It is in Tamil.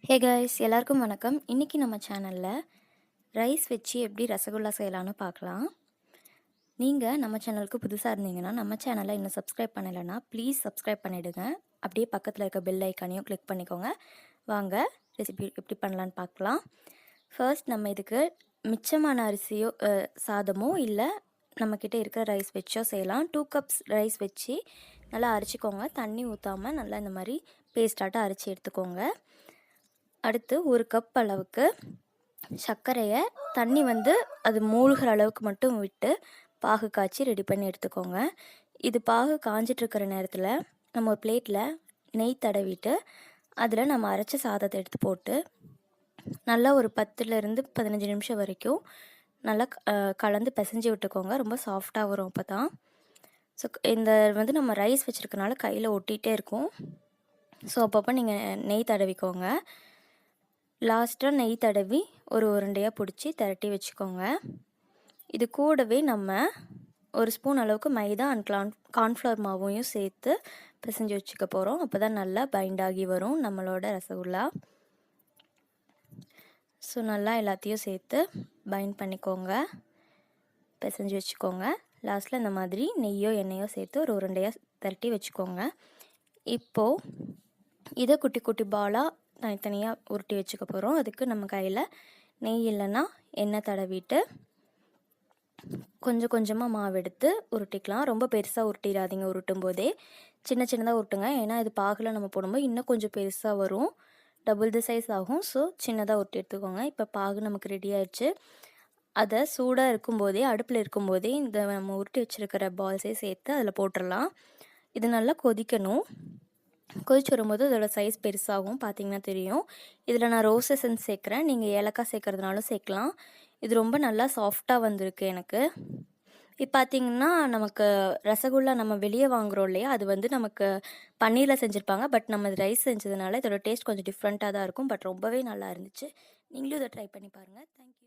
ஹே காய்ஸ், எல்லாருக்கும் வணக்கம். இன்றைக்கி நம்ம சேனலில் ரைஸ் வச்சு எப்படி ரசகுல்லா செய்யலான்னு பார்க்கலாம். நீங்கள் நம்ம சேனலுக்கு புதுசாக இருந்தீங்கன்னா நம்ம சேனலை இன்னும் சப்ஸ்கிரைப் பண்ணலைன்னா ப்ளீஸ் சப்ஸ்கிரைப் பண்ணிவிடுங்க. அப்படியே பக்கத்தில் இருக்க பெல் ஐக்கானையும் கிளிக் பண்ணிக்கோங்க. வாங்க ரெசிபி எப்படி பண்ணலான்னு பார்க்கலாம். ஃபர்ஸ்ட் நம்ம இதுக்கு மிச்சமான அரிசியோ சாதமோ இல்லை நம்மக்கிட்ட இருக்கிற ரைஸ் வச்சோ செய்யலாம். 2 கப்ஸ் ரைஸ் வச்சு நல்லா அரைச்சிக்கோங்க. தண்ணி ஊற்றாமல் நல்லா இந்த மாதிரி பேஸ்டாட்டம் அரைச்சி எடுத்துக்கோங்க. அடுத்து 1 கப் அளவுக்கு சர்க்கரையை தண்ணி அது மூழ்கிற அளவுக்கு மட்டும் விட்டு பாகு காய்ச்சி ரெடி பண்ணி எடுத்துக்கோங்க. இது பாகு காஞ்சிட்ருக்கிற நேரத்தில் நம்ம ஒரு பிளேட்டில் நெய் தடவிட்டு அதில் நம்ம அரைச்ச சாதத்தை எடுத்து போட்டு நல்லா ஒரு 10லேருந்து 15 நிமிஷம் வரைக்கும் நல்லா கலந்து பிசைஞ்சு விட்டுக்கோங்க. ரொம்ப சாஃப்டாக வரும் அப்போ தான். ஸோ இந்த நம்ம ரைஸ் வச்சுருக்கனால கையில் ஒட்டிகிட்டே இருக்கும். ஸோ அப்பப்போ நீங்கள் நெய் தடவிக்கோங்க. லாஸ்ட்டாக நெய் தடவி ஒரு உருண்டையாக பிடிச்சி திரட்டி வச்சுக்கோங்க. இது கூடவே நம்ம 1 ஸ்பூன் அளவுக்கு மைதா அண்ட் கார்ன்ஃப்ளவர் மாவையும் சேர்த்து பிசைஞ்சு வச்சுக்க போகிறோம். அப்போ தான் நல்லா பைண்ட் ஆகி வரும் நம்மளோட ரசகுல்லா. ஸோ நல்லா எல்லாத்தையும் சேர்த்து பைண்ட் பண்ணிக்கோங்க, பிசைஞ்சு வச்சுக்கோங்க. லாஸ்ட்டில் இந்த மாதிரி நெய்யோ எண்ணெயோ சேர்த்து ஒரு உருண்டையாக திரட்டி வச்சுக்கோங்க. இப்போது இதை குட்டி குட்டி பாலாக தனித்தனியாக உருட்டி வச்சுக்க போகிறோம். அதுக்கு நம்ம கையில் நெய் இல்லைன்னா எண்ணெய் தடவிட்டு கொஞ்சம் கொஞ்சமாக மாவு எடுத்து உருட்டிக்கலாம். ரொம்ப பெருசாக உருட்டிடாதீங்க. உருட்டும் போதே சின்ன சின்னதாக உருட்டுங்க. ஏன்னா இது பாகில் நம்ம போடும்போது இன்னும் கொஞ்சம் பெருசாக வரும், டபுள் தி சைஸ் ஆகும். ஸோ சின்னதாக உருட்டி எடுத்துக்கோங்க. இப்போ பாகு நமக்கு ரெடி ஆயிடுச்சு. அதை சூடாக இருக்கும்போதே, அடுப்பில் இருக்கும்போதே இந்த நம்ம உருட்டி வச்சுருக்கிற பால்ஸே சேர்த்து அதில் போட்டுடலாம். இது நல்லா கொதிக்கணும். கொதிச்சு வரும்போது அதோட சைஸ் பெருசாகும், பார்த்தீங்கன்னா தெரியும். இதில் நான் ரோஸ் எசன்ஸ் சேர்க்குறேன். நீங்கள் ஏலக்காய் சேர்க்குறதுனாலும் சேர்க்கலாம். இது ரொம்ப நல்லா சாஃப்டாக வந்திருக்கு எனக்கு. இப்போ பார்த்தீங்கன்னா நமக்கு ரசகுல்லா நம்ம வெளியே வாங்குகிறோம் இல்லையா, அது நமக்கு பன்னீரில் செஞ்சுருப்பாங்க. பட் நம்ம இது ரைஸ் செஞ்சதுனால இதோட டேஸ்ட் கொஞ்சம் டிஃப்ரெண்ட்டாக தான் இருக்கும். பட் ரொம்பவே நல்லா இருந்துச்சு. நீங்களும் இதை ட்ரை பண்ணி பாருங்கள். தேங்க்யூ.